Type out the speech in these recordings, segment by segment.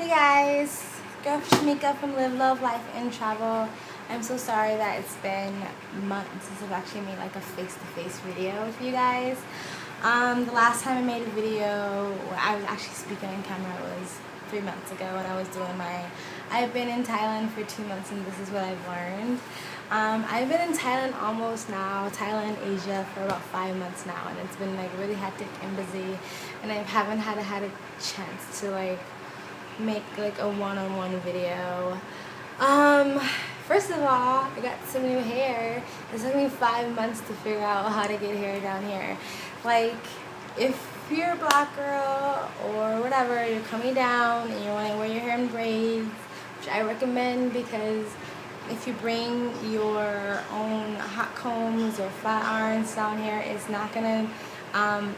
Hey guys, girl Shamika from Live, Love, Life, and Travel. I'm so sorry that it's been months since I've actually made like a face-to-face video with you guys. The last time I made a video where I was actually speaking on camera was 3 months ago when I was doing I've been in Thailand for 2 months and this is what I've learned. I've been in Thailand Thailand, Asia for about 5 months now, and it's been like really hectic and busy, and I haven't had a chance to like make like a one-on-one video. First of all, I got some new hair. It took me 5 months to figure out how to get hair down here. Like, if you're a black girl or whatever, you're coming down and you want to wear your hair in braids, which I recommend, because if you bring your own hot combs or flat irons down here, it's not gonna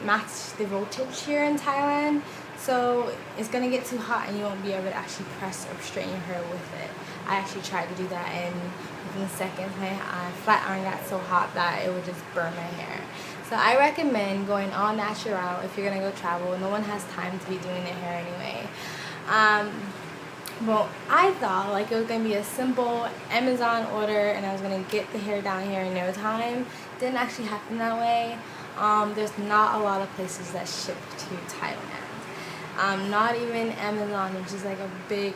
match the voltage here in Thailand. So it's gonna get too hot and you won't be able to actually press or straighten your hair with it. I actually tried to do that, and within seconds my flat iron got so hot that it would just burn my hair. So I recommend going all natural if you're gonna go travel. No one has time to be doing their hair anyway. Well, I thought like it was gonna be a simple Amazon order and I was gonna get the hair down here in no time. Didn't actually happen that way. There's not a lot of places that ship to Thailand. Not even Amazon, which is like a big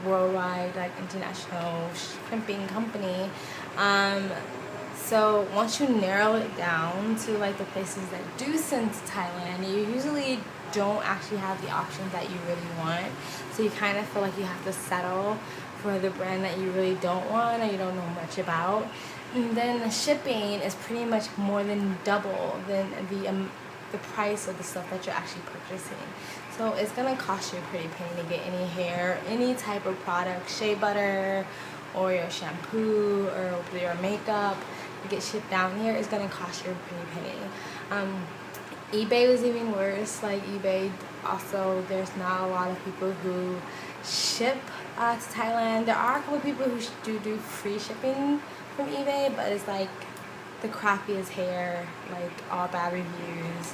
worldwide like international shipping company. So once you narrow it down to like the places that do send to Thailand, you usually don't actually have the options that you really want. So you kind of feel like you have to settle for the brand that you really don't want or you don't know much about. And then the shipping is pretty much more than double than the price of the stuff that you're actually purchasing. So it's gonna cost you a pretty penny to get any hair, any type of product, shea butter, or your shampoo, or your makeup to get shipped down here. It's gonna cost you a pretty penny. eBay was even worse. Like eBay, also there's not a lot of people who ship to Thailand. There are a couple of people who do free shipping from eBay, but it's like the crappiest hair, like all bad reviews.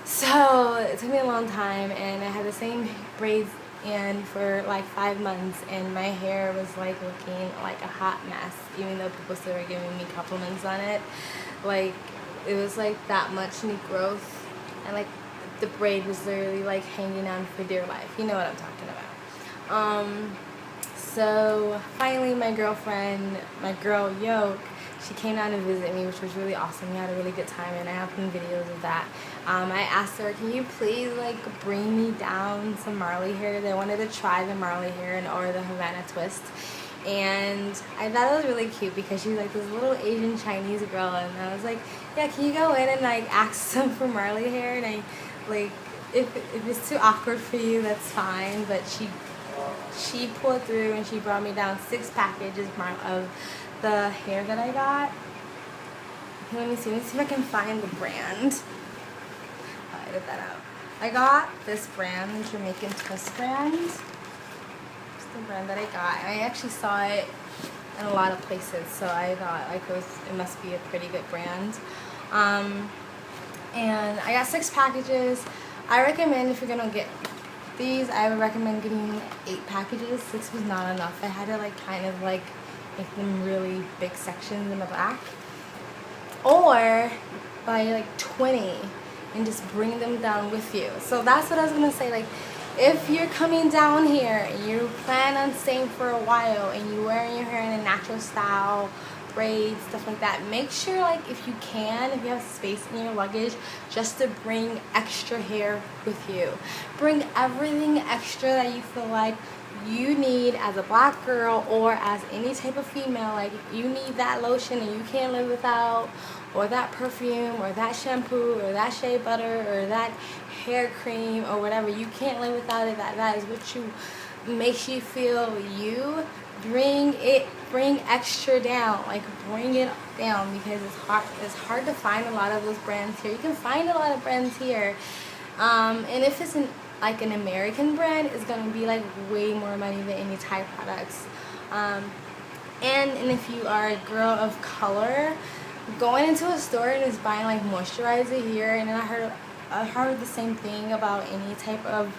So it took me a long time, and I had the same braids in for like 5 months, and my hair was like looking like a hot mess, even though people still were giving me compliments on it. Like, it was like that much new growth, and like the braid was literally like hanging on for dear life. You know what I'm talking about. So finally my girlfriend, my girl Yoke, she came down to visit me, which was really awesome. We had a really good time, and I have some videos of that. I asked her, can you please like bring me down some Marley hair? I wanted to try the Marley hair or the Havana twist. And I thought it was really cute because she was like this little Asian Chinese girl, and I was like, yeah, can you go in and like ask them for Marley hair? And I like, if it's too awkward for you, that's fine. But she pulled through and she brought me down 6 packages of the hair that I got. Okay, let me see if I can find the brand. I'll edit that out. I got this brand, the Jamaican Twist brand. It's the brand that I got. I actually saw it in a lot of places, so I thought like it must be a pretty good brand. And I got 6 packages. I recommend, if you're gonna get these, I would recommend getting 8 packages. 6 was not enough. I had to like kind of like make them really big sections in the back, or buy like 20 and just bring them down with you. So that's what I was gonna say. Like, if you're coming down here and you plan on staying for a while and you're wearing your hair in a natural style, braids, stuff like that, make sure, like, if you can, if you have space in your luggage, just to bring extra hair with you. Bring everything extra that you feel like you need as a black girl or as any type of female. Like, you need that lotion and you can't live without, or that perfume, or that shampoo, or that shea butter, or that hair cream, or whatever. You can't live without it. That is what makes you feel you. Bring extra down. Like, bring it down, because it's hard to find a lot of those brands here. You can find a lot of brands here, and if it's like an American brand, it's gonna be like way more money than any Thai products. And if you are a girl of color, going into a store and just buying like moisturizer here, and then I heard the same thing about any type of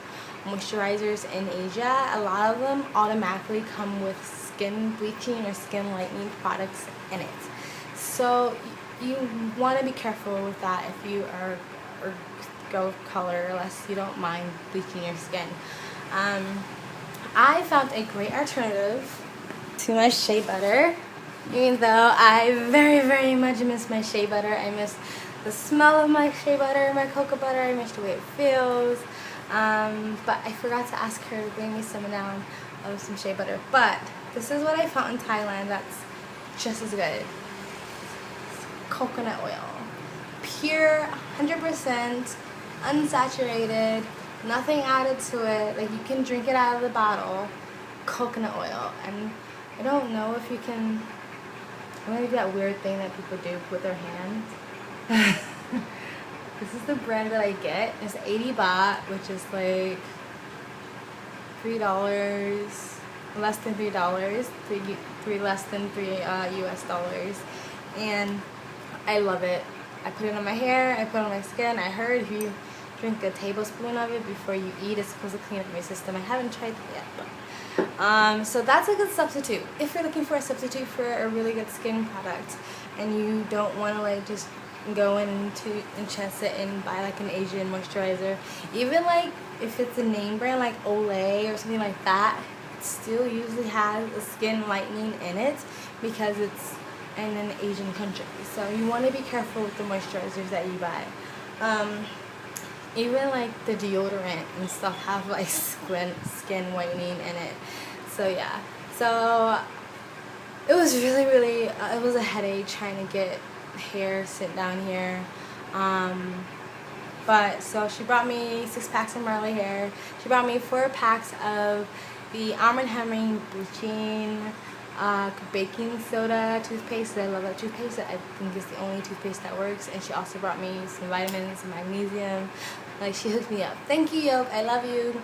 moisturizers in Asia, a lot of them automatically come with skin bleaching or skin lightening products in it. So you want to be careful with that if you are or go with color, unless you don't mind bleaching your skin. I found a great alternative to my shea butter, even though I very much miss my shea butter. I miss the smell of my shea butter, my cocoa butter. I miss the way it feels. But I forgot to ask her to bring me some down of some shea butter. But this is what I found in Thailand that's just as good. It's coconut oil. Pure, 100%, unsaturated, nothing added to it. Like, you can drink it out of the bottle. Coconut oil. And I don't know if you can, maybe that weird thing that people do with their hands. This is the brand that I get. It's 80 baht, which is like $3, less than $3, three less than $3 US dollars. And I love it. I put it on my hair, I put it on my skin. I heard if you drink a tablespoon of it before you eat, it's supposed to clean up your system. I haven't tried that yet, but so that's a good substitute. If you're looking for a substitute for a really good skin product and you don't want to like just go into and chance it and buy like an Asian moisturizer, even like if it's a name brand like Olay or something like that, it still usually has a skin lightening in it because it's in an Asian country. So you want to be careful with the moisturizers that you buy. Even like the deodorant and stuff have like skin whitening in it. So yeah, so it was really it was a headache trying to get hair sit down here. But so she brought me 6 packs of Marley hair. She brought me 4 packs of the Arm & Hammer bleaching baking soda toothpaste. I love that toothpaste. I think it's the only toothpaste that works. And she also brought me some vitamins, some magnesium. Like, she hooked me up. Thank you, Yoke. I love you.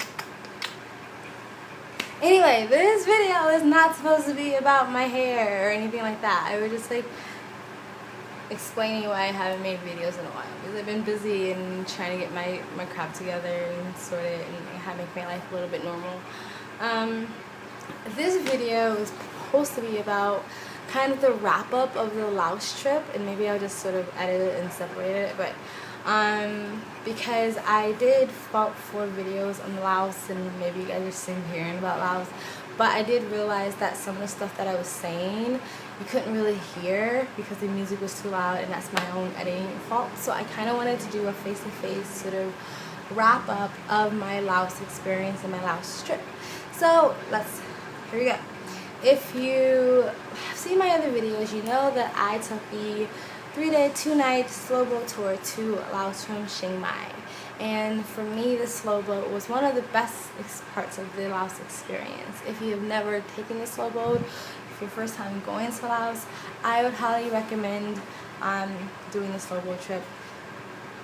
Anyway, this video is not supposed to be about my hair or anything like that. I was just like explaining why I haven't made videos in a while, because I've been busy and trying to get my crap together and sort it and how to make my life a little bit normal. This video is supposed to be about kind of the wrap up of the Laos trip, and maybe I'll just sort of edit it and separate it, but because I did about 4 videos on Laos, and maybe you guys are sick of hearing about Laos, but I did realize that some of the stuff that I was saying you couldn't really hear because the music was too loud, and that's my own editing fault. So I kind of wanted to do a face-to-face sort of wrap up of my Laos experience and my Laos trip. So here we go. If you have seen my other videos, you know that I took the 3-day, 2-night slow boat tour to Laos from Chiang Mai. And for me, the slow boat was one of the best parts of the Laos experience. If you have never taken the slow boat, if your first time going to Laos, I would highly recommend doing the slow boat trip.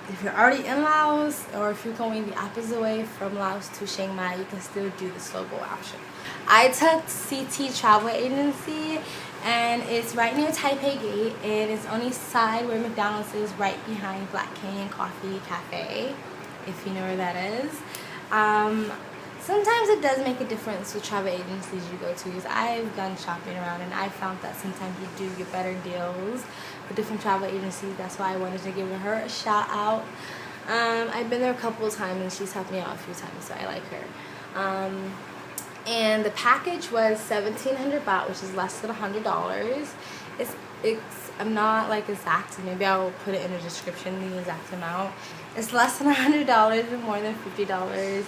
If you're already in Laos, or if you're going the opposite way from Laos to Chiang Mai, you can still do the slow boat option. I took CT Travel Agency, and it's right near Taipei Gate. It is on the side where McDonald's is, right behind Black Canyon Coffee Cafe, if you know where that is. Sometimes it does make a difference with travel agencies you go to, because I've done shopping around and I found that sometimes you do get better deals with different travel agencies. That's why I wanted to give her a shout out. I've been there a couple of times and she's helped me out a few times, so I like her. And the package was 1,700 baht, which is less than $100. I'm not like exact, maybe I'll put it in the description, the exact amount. It's less than $100 and more than $50.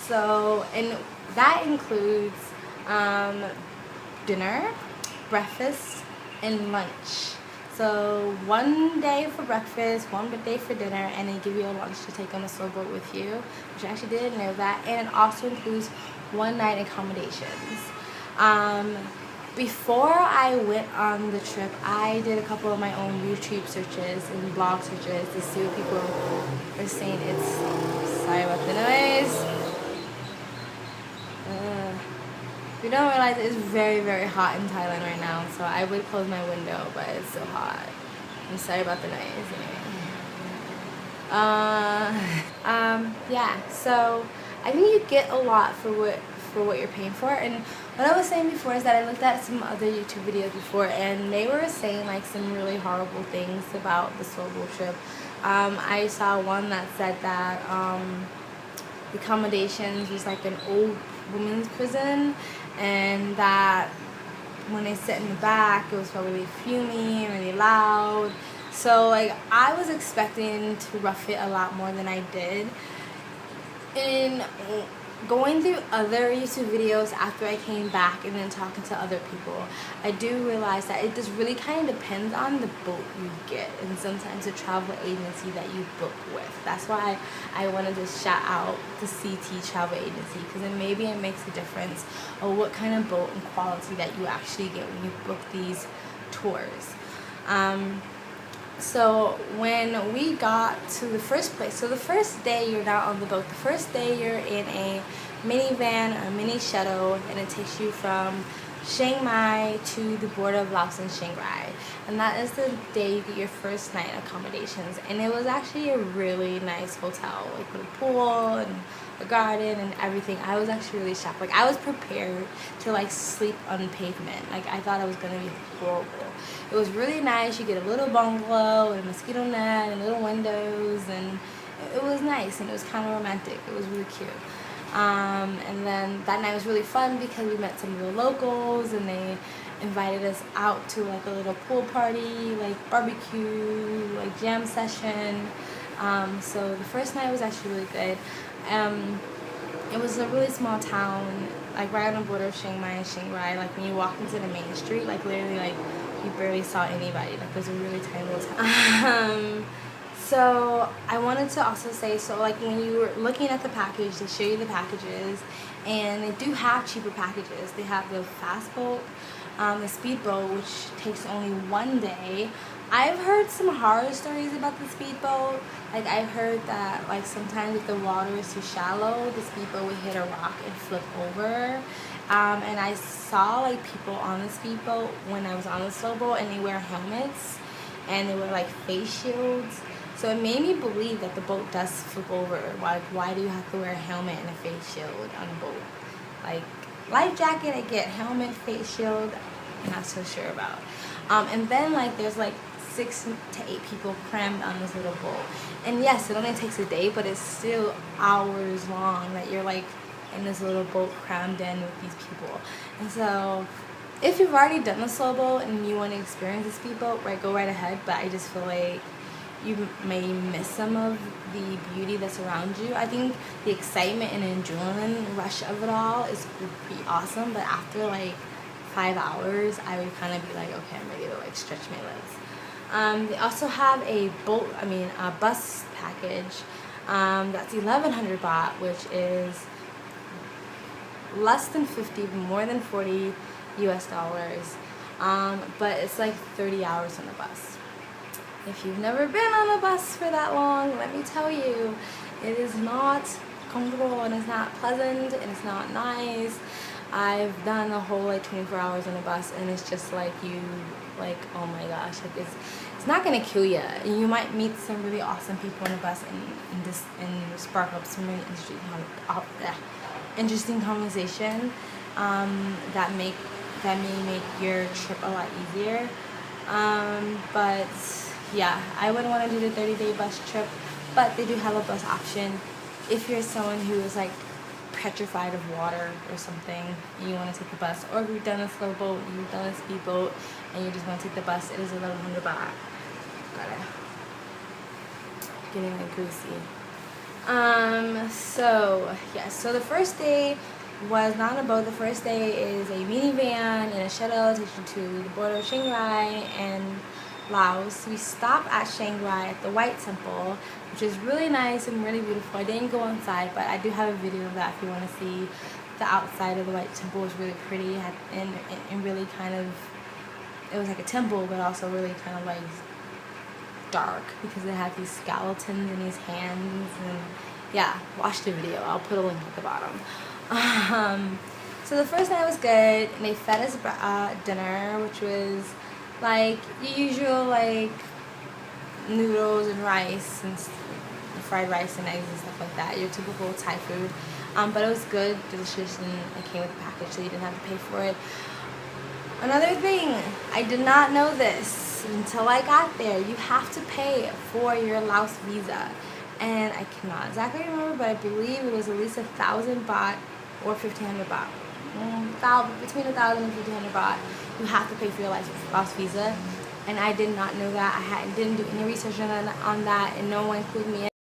So, and that includes dinner, breakfast, and lunch. So 1 day for breakfast, 1 day for dinner, and they give you a lunch to take on the slow boat with you, which I actually didn't know that. And it also includes 1 night accommodations. Before I went on the trip, I did a couple of my own YouTube searches and blog searches to see what people are saying. Sorry about the noise. You don't realize it's very hot in Thailand right now, so I would close my window, but it's so hot. I'm sorry about the noise. Anyway. Yeah, so I think you get a lot for what you're paying for. And what I was saying before is that I looked at some other YouTube videos before, and they were saying like some really horrible things about the solo trip. I saw one that said that the accommodations was like an old women's prison, and that when they sit in the back it was probably really fumey and really loud. So like I was expecting to rough it a lot more than I did. And going through other YouTube videos after I came back and then talking to other people, I do realize that it just really kind of depends on the boat you get, and sometimes the travel agency that you book with. That's why I wanted to shout out the CT travel agency, because then maybe it makes a difference of what kind of boat and quality that you actually get when you book these tours. So when we got to the first place, so the first day you're not on the boat. The first day you're in a minivan or a mini shuttle, and it takes you from Chiang Mai to the border of Laos and Chiang Rai. And that is the day you get your first night accommodations. And it was actually a really nice hotel, like with a pool and a garden and everything. I was actually really shocked. Like, I was prepared to like sleep on pavement. Like, I thought it was gonna be horrible. It was really nice. You get a little bungalow and a mosquito net and little windows, and it was nice, and it was kind of romantic. It was really cute. And then that night was really fun because we met some of the locals, and they invited us out to like a little pool party, like barbecue, like jam session. So the first night was actually really good. It was a really small town, like right on the border of Chiang Mai and Chiang Rai. Like when you walk into the main street, like literally like you barely saw anybody. Like it was a really tiny little town. So I wanted to also say, so like when you were looking at the package, they show you the packages, and they do have cheaper packages. They have the fast boat, the speedboat, which takes only 1 day. I've heard some horror stories about the speedboat. Like I've heard that like sometimes if the water is too shallow, the speedboat would hit a rock and flip over. And I saw like people on the speedboat when I was on the slow boat, and they wear helmets and they wear like face shields. So it made me believe that the boat does flip over. Like, why do you have to wear a helmet and a face shield on a boat? Like, life jacket, I get. Helmet, face shield, I'm not so sure about. And then, like, there's, like, 6 to 8 people crammed on this little boat. And, yes, it only takes a day, but it's still hours long that you're, like, in this little boat crammed in with these people. And so, if you've already done the slow boat and you want to experience a speedboat, right, go right ahead. But I just feel like you may miss some of the beauty that's around you. I think the excitement and adrenaline rush of it all would be awesome, but after like 5 hours, I would kind of be like, okay, I'm ready to like stretch my legs. They also have a bus package that's 1,100 baht, which is less than 50, more than 40 US dollars. But it's like 30 hours on the bus. If you've never been on a bus for that long, let me tell you, it is not comfortable, and it's not pleasant, and it's not nice. I've done a whole like 24 hours on a bus, and it's just like you, like, oh my gosh, like it's not gonna kill you. You might meet some really awesome people on a bus and spark up some really interesting conversation that may make your trip a lot easier. But yeah, I wouldn't want to do the 30-day bus trip, but they do have a bus option if you're someone who is like petrified of water or something and you want to take the bus, or if you've done a slow boat, you've done a speedboat, and you just want to take the bus. It is 1,100 baht. Getting like greasy. So the first day was not on a boat. The first day is a minivan and a shuttle takes you to the border of Chiang Rai and Laos. We stopped at Chiang Rai at the White Temple, which is really nice and really beautiful. I didn't go inside, but I do have a video of that if you want to see. The outside of the White Temple was really pretty, and really kind of, it was like a temple, but also really kind of like dark because it had these skeletons in these hands. And yeah, watch the video. I'll put a link at the bottom. So the first night was good, and they fed us dinner, which was like your usual like noodles and rice and fried rice and eggs and stuff like that, your typical Thai food. But it was good, delicious, and it came with a package, so you didn't have to pay for it. Another thing, I did not know this until I got there. You have to pay for your Laos visa, and I cannot exactly remember, but I believe it was at least 1,000 baht or 1,500 baht. Between 1,000 and 1,500 baht, you have to pay for your Laos visa, and I did not know that. I didn't do any research on that, and no one included me in